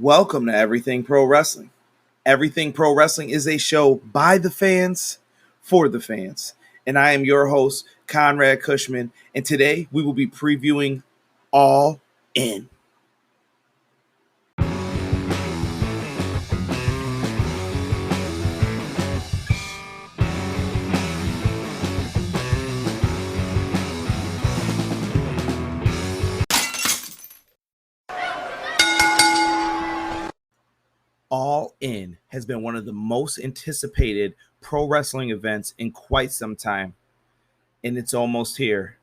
Welcome to Everything Pro Wrestling. Everything Pro Wrestling is a show by the fans, for the fans. And I am your host, Conrad Cushman. And today we will be previewing All In. All In has been one of the most anticipated pro wrestling events in quite some time, and it's almost here.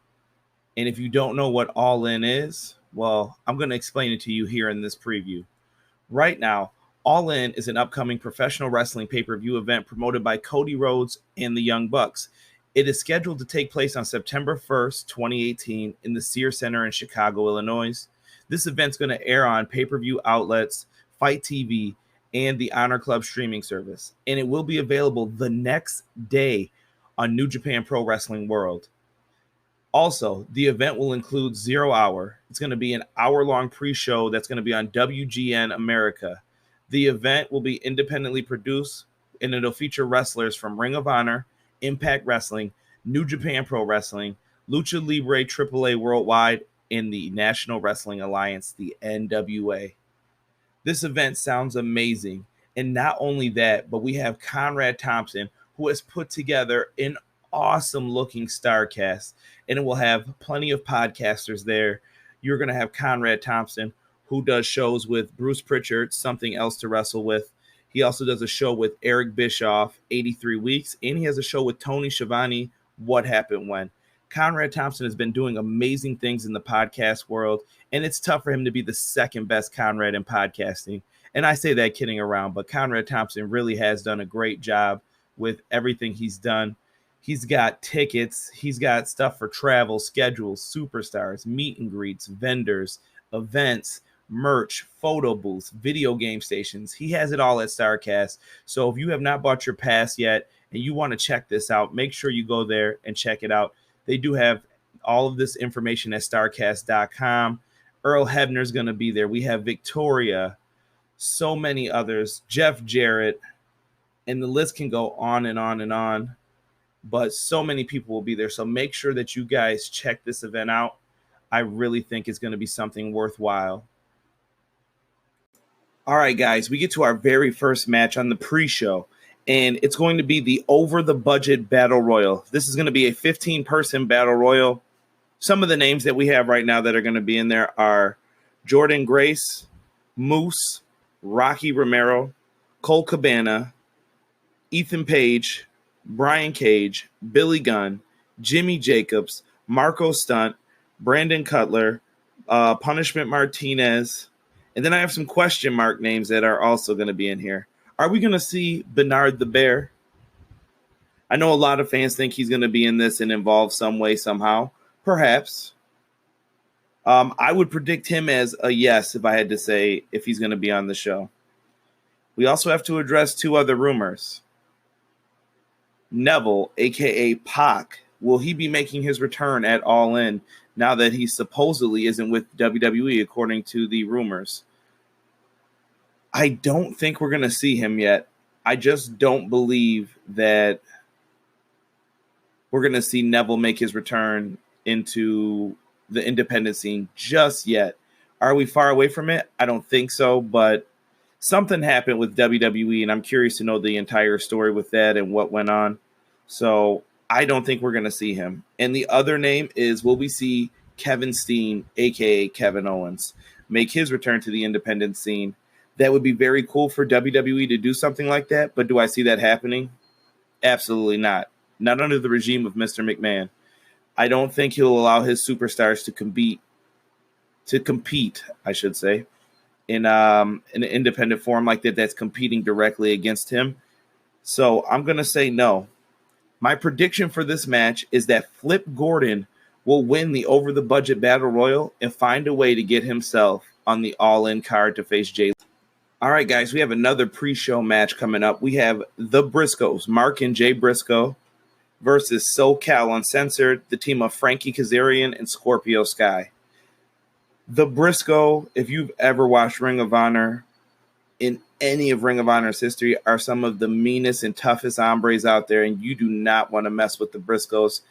And if you don't know what All In is, well, I'm going to explain it to you here in this preview. Right now, All In is an upcoming professional wrestling pay-per-view event promoted by Cody Rhodes and the Young Bucks. It is scheduled to take place on September 1st, 2018 in the Sears Center in Chicago, Illinois. This event's going to air on pay-per-view outlets, Fight TV, and the Honor Club streaming service. And it will be available the next day on New Japan Pro Wrestling World. Also, the event will include 0 Hour. It's going to be an hour-long pre-show that's going to be on WGN America. The event will be independently produced, and it'll feature wrestlers from Ring of Honor, Impact Wrestling, New Japan Pro Wrestling, Lucha Libre AAA Worldwide, and the National Wrestling Alliance, the NWA. This event sounds amazing. And not only that, but we have Conrad Thompson, who has put together an awesome-looking star cast, and it will have plenty of podcasters there. You're going to have Conrad Thompson, who does shows with Bruce Pritchard, Something Else to Wrestle With. He also does a show with Eric Bischoff, 83 Weeks, and he has a show with Tony Schiavone, What Happened When. Conrad Thompson has been doing amazing things in the podcast world, and it's tough for him to be the second best Conrad in podcasting. And I say that kidding around, but Conrad Thompson really has done a great job with everything he's done. He's got tickets. He's got stuff for travel, schedules, superstars, meet and greets, vendors, events, merch, photo booths, video game stations. He has it all at StarCast. So if you have not bought your pass yet and you want to check this out, make sure you go there and check it out. They do have all of this information at StarCast.com. Earl Hebner's going to be there. We have Victoria, so many others, Jeff Jarrett, and the list can go on and on and on. But so many people will be there. So make sure that you guys check this event out. I really think it's going to be something worthwhile. All right, guys, we get to our very first match on the pre-show. And it's going to be the over-the-budget Battle Royal. This is going to be a 15-person Battle Royal. Some of the names that we have right now that are going to be in there are Jordan Grace, Moose, Rocky Romero, Cole Cabana, Ethan Page, Brian Cage, Billy Gunn, Jimmy Jacobs, Marco Stunt, Brandon Cutler, Punishment Martinez. And then I have some question mark names that are also going to be in here. Are we going to see Bernard the Bear? I know a lot of fans think he's going to be in this and involved some way, somehow. Perhaps. I would predict him as a yes if I had to say if he's going to be on the show. We also have to address two other rumors. Neville, a.k.a. Pac, will he be making his return at All In now that he supposedly isn't with WWE according to the rumors? I don't think we're going to see him yet. I just don't believe that we're going to see Neville make his return into the independent scene just yet. Are we far away from it? I don't think so, but something happened with WWE, and I'm curious to know the entire story with that and what went on. So I don't think we're going to see him. And the other name is, will we see Kevin Steen, a.k.a. Kevin Owens, make his return to the independent scene? That would be very cool for WWE to do something like that, but do I see that happening? Absolutely not. Not under the regime of Mr. McMahon. I don't think he'll allow his superstars to compete, I should say, in an independent forum like that that's competing directly against him. So I'm going to say no. My prediction for this match is that Flip Gordon will win the over-the-budget Battle Royal and find a way to get himself on the All-In card to face Jay. All right, guys, we have another pre-show match coming up. We have the Briscoes, Mark and Jay Briscoe, versus SoCal Uncensored, the team of Frankie Kazarian and Scorpio Sky. The Briscoe, if you've ever watched Ring of Honor, in any of Ring of Honor's history are some of the meanest and toughest hombres out there, and you do not want to mess with the Briscoes.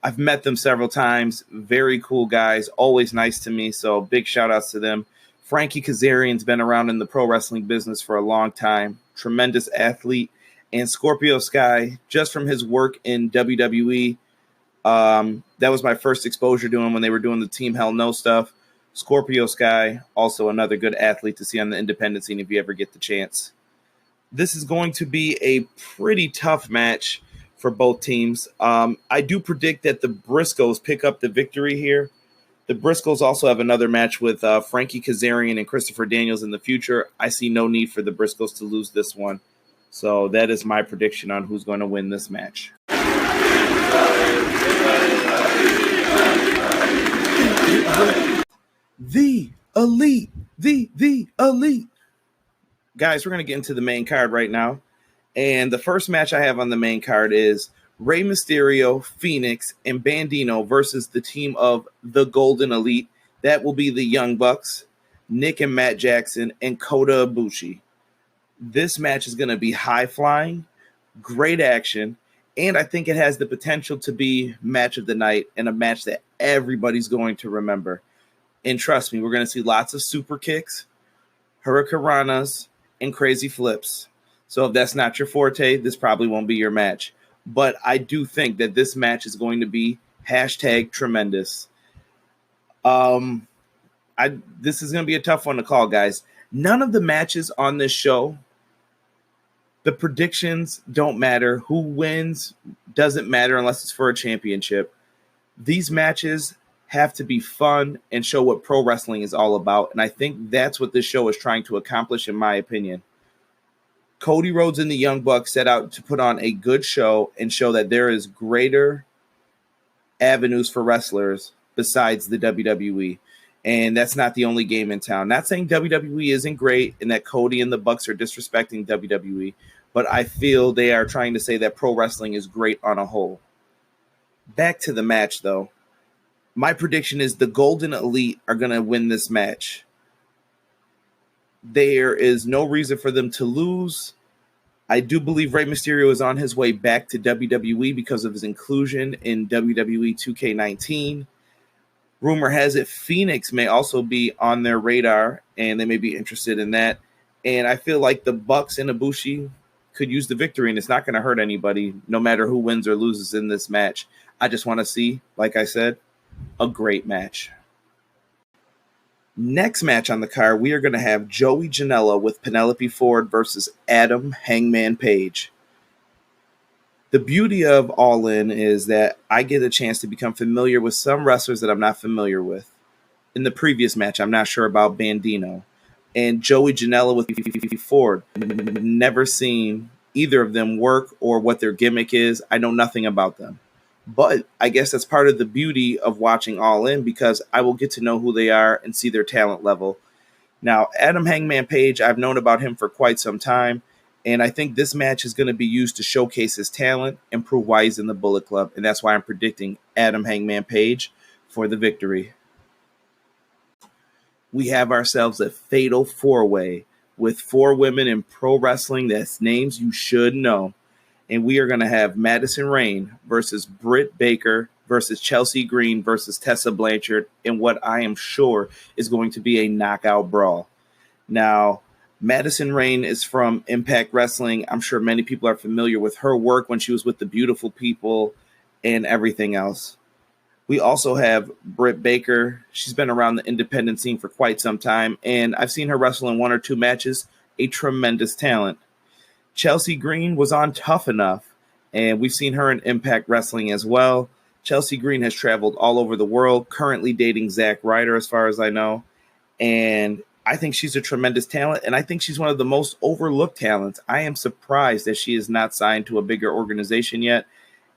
I've met them several times. Very cool guys, always nice to me, so big shout-outs to them. Frankie Kazarian's been around in the pro wrestling business for a long time. Tremendous athlete. And Scorpio Sky, just from his work in WWE, that was my first exposure to him when they were doing the Team Hell No stuff. Scorpio Sky, also another good athlete to see on the independent scene if you ever get the chance. This is going to be a pretty tough match for both teams. I do predict that the Briscoes pick up the victory here. The Briscoes also have another match with Frankie Kazarian and Christopher Daniels in the future. I see no need for the Briscoes to lose this one. So that is my prediction on who's going to win this match. The Elite. The Elite. Guys, we're going to get into the main card right now. And the first match I have on the main card is Rey Mysterio, Fenix, and Bandino versus the team of the Golden Elite. That will be the Young Bucks, Nick and Matt Jackson, and Kota Ibushi. This match is going to be high-flying, great action, and I think it has the potential to be match of the night and a match that everybody's going to remember. And trust me, we're going to see lots of super kicks, hurricanranas, and crazy flips. So if that's not your forte, this probably won't be your match. But I do think that this match is going to be #tremendous. This is going to be a tough one to call, guys. None of the matches on this show, the predictions don't matter. Who wins doesn't matter unless it's for a championship. These matches have to be fun and show what pro wrestling is all about. And I think that's what this show is trying to accomplish, in my opinion. Cody Rhodes and the Young Bucks set out to put on a good show and show that there is greater avenues for wrestlers besides the WWE. And that's not the only game in town. Not saying WWE isn't great and that Cody and the Bucks are disrespecting WWE, but I feel they are trying to say that pro wrestling is great on a whole. Back to the match, though. My prediction is the Golden Elite are going to win this match. There is no reason for them to lose. I do believe Rey Mysterio is on his way back to WWE because of his inclusion in WWE 2K19. Rumor has it Fenix may also be on their radar, and they may be interested in that. And I feel like the Bucks and Ibushi could use the victory, and it's not going to hurt anybody, no matter who wins or loses in this match. I just want to see, like I said, a great match. Next match on the card, we are going to have Joey Janela with Penelope Ford versus Adam Hangman Page. The beauty of All In is that I get a chance to become familiar with some wrestlers that I'm not familiar with. In the previous match, I'm not sure about Bandino. And Joey Janela with Ford. Never seen either of them work or what their gimmick is. I know nothing about them. But I guess that's part of the beauty of watching All In because I will get to know who they are and see their talent level. Now, Adam Hangman Page, I've known about him for quite some time. And I think this match is going to be used to showcase his talent and prove why he's in the Bullet Club. And that's why I'm predicting Adam Hangman Page for the victory. We have ourselves a fatal four-way with four women in pro wrestling that's names you should know. And we are going to have Madison Rayne versus Britt Baker versus Chelsea Green versus Tessa Blanchard in what I am sure is going to be a knockout brawl. Now, Madison Rayne is from Impact Wrestling. I'm sure many people are familiar with her work when she was with the Beautiful People and everything else. We also have Britt Baker. She's been around the independent scene for quite some time, and I've seen her wrestle in one or two matches. A tremendous talent. Chelsea Green was on Tough Enough, and we've seen her in Impact Wrestling as well. Chelsea Green has traveled all over the world, currently dating Zack Ryder as far as I know, and I think she's a tremendous talent, and I think she's one of the most overlooked talents. I am surprised that she is not signed to a bigger organization yet,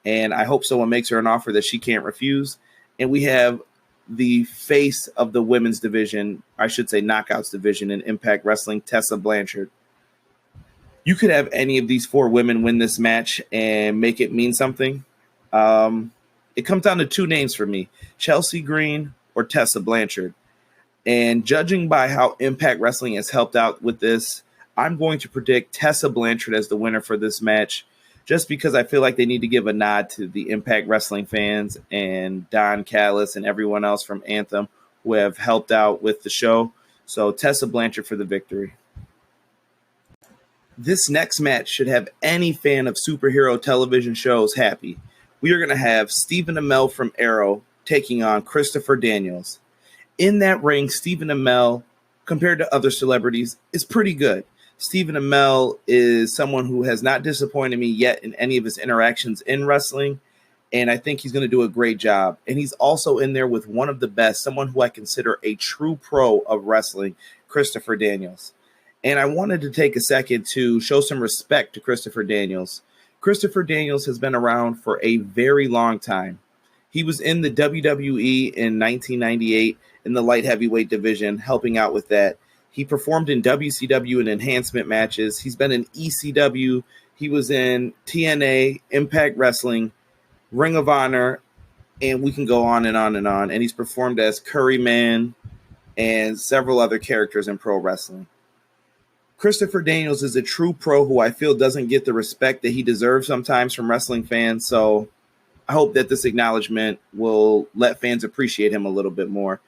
and I hope someone makes her an offer that she can't refuse. And we have the face of the women's division, I should say Knockouts division in Impact Wrestling, Tessa Blanchard. You could have any of these four women win this match and make it mean something. It comes down to two names for me, Chelsea Green or Tessa Blanchard. And judging by how Impact Wrestling has helped out with this, I'm going to predict Tessa Blanchard as the winner for this match, just because I feel like they need to give a nod to the Impact Wrestling fans and Don Callis and everyone else from Anthem who have helped out with the show. So Tessa Blanchard for the victory. This next match should have any fan of superhero television shows happy. We are going to have Stephen Amell from Arrow taking on Christopher Daniels. In that ring, Stephen Amell, compared to other celebrities, is pretty good. Stephen Amell is someone who has not disappointed me yet in any of his interactions in wrestling, and I think he's going to do a great job. And he's also in there with one of the best, someone who I consider a true pro of wrestling, Christopher Daniels. And I wanted to take a second to show some respect to Christopher Daniels. Christopher Daniels has been around for a very long time. He was in the WWE in 1998 in the light heavyweight division, helping out with that. He performed in WCW in enhancement matches. He's been in ECW. He was in TNA, Impact Wrestling, Ring of Honor, and we can go on and on and on. And he's performed as Curryman and several other characters in pro wrestling. Christopher Daniels is a true pro who I feel doesn't get the respect that he deserves sometimes from wrestling fans. So I hope that this acknowledgement will let fans appreciate him a little bit more.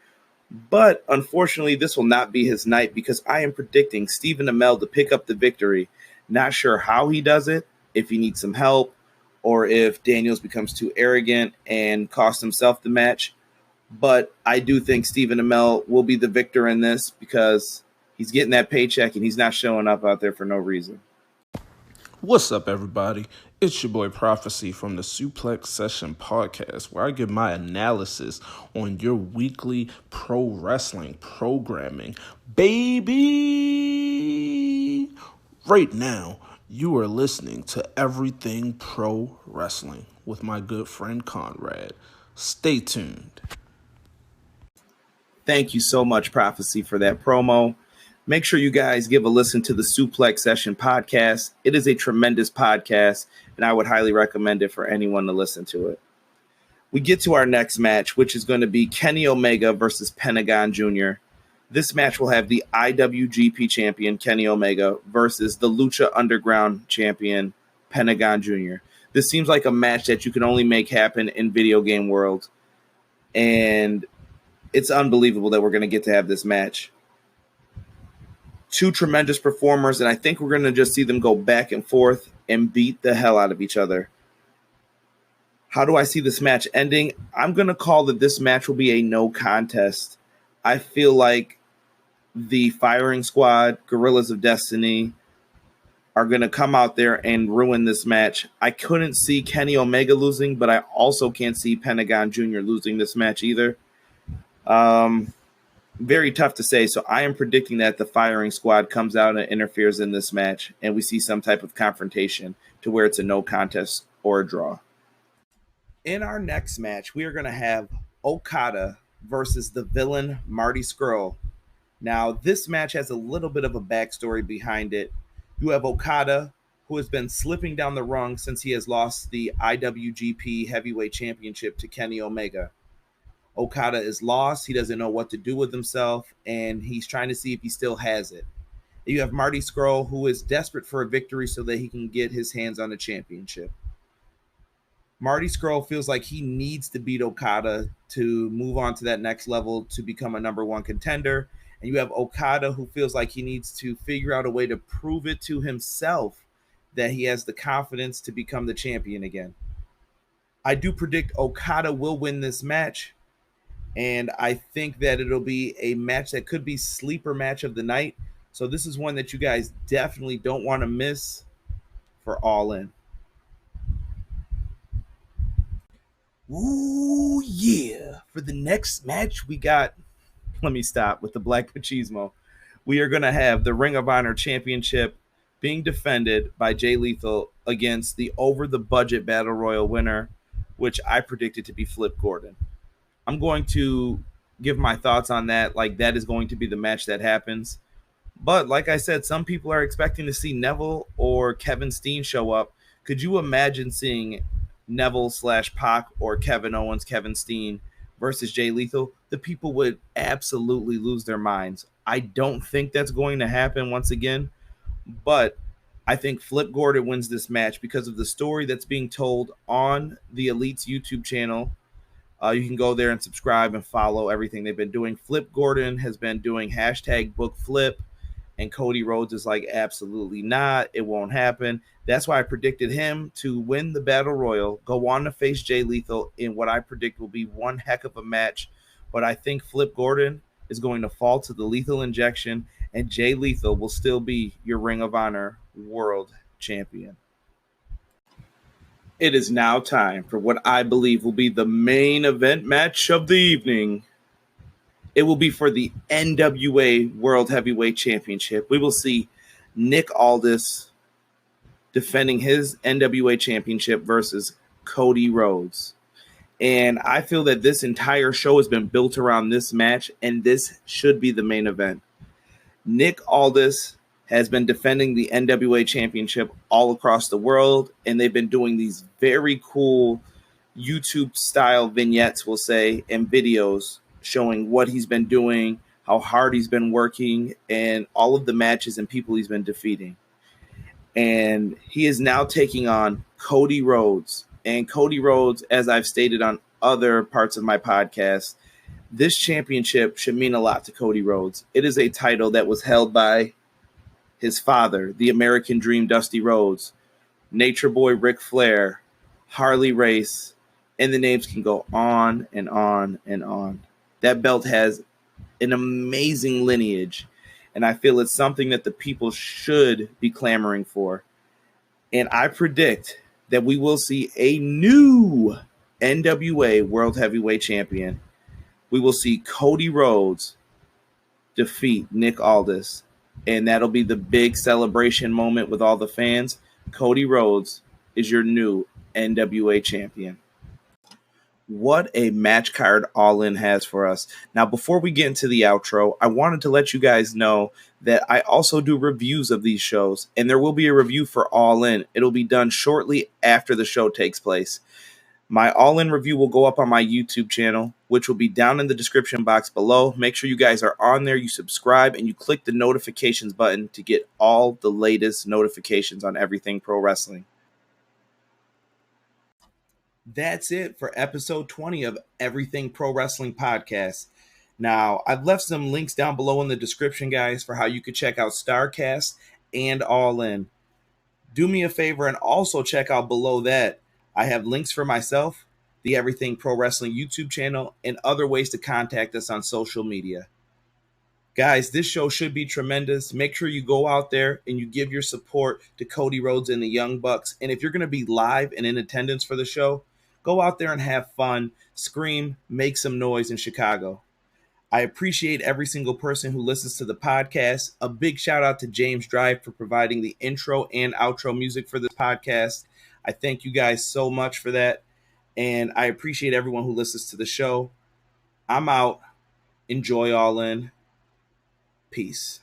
But unfortunately, this will not be his night because I am predicting Stephen Amell to pick up the victory. Not sure how he does it, if he needs some help, or if Daniels becomes too arrogant and costs himself the match. But I do think Stephen Amell will be the victor in this because he's getting that paycheck and he's not showing up out there for no reason. What's up, everybody? It's your boy Prophecy from the Suplex Session Podcast, where I give my analysis on your weekly pro wrestling programming. Baby! Right now, you are listening to Everything Pro Wrestling with my good friend Conrad. Stay tuned. Thank you so much, Prophecy, for that promo. Make sure you guys give a listen to the Suplex Session podcast. It is a tremendous podcast, and I would highly recommend it for anyone to listen to it. We get to our next match, which is going to be Kenny Omega versus Pentagon Jr. This match will have the IWGP champion, Kenny Omega, versus the Lucha Underground champion, Pentagon Jr. This seems like a match that you can only make happen in video game world, and it's unbelievable that we're going to get to have this match. Two tremendous performers, and I think we're going to just see them go back and forth and beat the hell out of each other. How do I see this match ending? I'm going to call that this match will be a no contest. I feel like the Firing Squad, Guerrillas of Destiny, are going to come out there and ruin this match. I couldn't see Kenny Omega losing, but I also can't see Pentagon Jr. losing this match either. Very tough to say. So I am predicting that the Firing Squad comes out and interferes in this match, and we see some type of confrontation to where it's a no contest or a draw. In our next match, we are going to have Okada versus the villain Marty Scrull. Now, this match has a little bit of a backstory behind it. You have Okada, who has been slipping down the rung since he has lost the IWGP Heavyweight Championship to Kenny Omega. Okada is lost. He doesn't know what to do with himself, and he's trying to see if he still has it. You have Marty Scrull, who is desperate for a victory so that he can get his hands on a championship. Marty Scrull feels like he needs to beat Okada to move on to that next level to become a number one contender. And you have Okada, who feels like he needs to figure out a way to prove it to himself that he has the confidence to become the champion again. I do predict Okada will win this match. And I think that it'll be a match that could be sleeper match of the night. So this is one that you guys definitely don't want to miss for All In. Ooh, yeah. For the next match, we got, let me stop with the Black Machismo. We are going to have the Ring of Honor Championship being defended by Jay Lethal against the over-the-budget Battle Royal winner, which I predicted to be Flip Gordon. I'm going to give my thoughts on that. Like, that is going to be the match that happens. But like I said, some people are expecting to see Neville or Kevin Steen show up. Could you imagine seeing Neville/Pac or Kevin Owens, Kevin Steen versus Jay Lethal? The people would absolutely lose their minds. I don't think that's going to happen once again, But I think Flip Gordon wins this match because of the story that's being told on the Elite's YouTube channel. You can go there and subscribe and follow everything they've been doing. Flip Gordon has been doing hashtag book flip, and Cody Rhodes is like, absolutely not. It won't happen. That's why I predicted him to win the Battle Royal, go on to face Jay Lethal in what I predict will be one heck of a match. But I think Flip Gordon is going to fall to the lethal injection, and Jay Lethal will still be your Ring of Honor World Champion. It is now time for what I believe will be the main event match of the evening. It will be for the NWA World Heavyweight Championship. We will see Nick Aldis defending his NWA Championship versus Cody Rhodes. And I feel that this entire show has been built around this match, and this should be the main event. Nick Aldis has been defending the NWA Championship all across the world, and they've been doing these very cool YouTube-style vignettes, we'll say, and videos showing what he's been doing, how hard he's been working, and all of the matches and people he's been defeating. And he is now taking on Cody Rhodes. And Cody Rhodes, as I've stated on other parts of my podcast, this championship should mean a lot to Cody Rhodes. It is a title that was held by his father, the American Dream, Dusty Rhodes, Nature Boy Ric Flair, Harley Race, and the names can go on and on and on. That belt has an amazing lineage, and I feel it's something that the people should be clamoring for. And I predict that we will see a new NWA World Heavyweight Champion. We will see Cody Rhodes defeat Nick Aldis, and that'll be the big celebration moment with all the fans. Cody Rhodes is your new NWA champion. What a match card All In has for us. Now, before we get into the outro, I wanted to let you guys know that I also do reviews of these shows, and there will be a review for All In. It'll be done shortly after the show takes place. My All In review will go up on my YouTube channel, which will be down in the description box below. Make sure you guys are on there, you subscribe, and you click the notifications button to get all the latest notifications on everything pro wrestling. That's it for episode 20 of Everything Pro Wrestling Podcast. Now, I've left some links down below in the description, guys, for how you could check out StarCast and All In. Do me a favor and also check out below that. I have links for myself, the Everything Pro Wrestling YouTube channel, and other ways to contact us on social media. Guys, this show should be tremendous. Make sure you go out there and you give your support to Cody Rhodes and the Young Bucks. And if you're going to be live and in attendance for the show, go out there and have fun, scream, make some noise in Chicago. I appreciate every single person who listens to the podcast. A big shout out to James Drive for providing the intro and outro music for this podcast. I thank you guys so much for that. And I appreciate everyone who listens to the show. I'm out. Enjoy All In. Peace.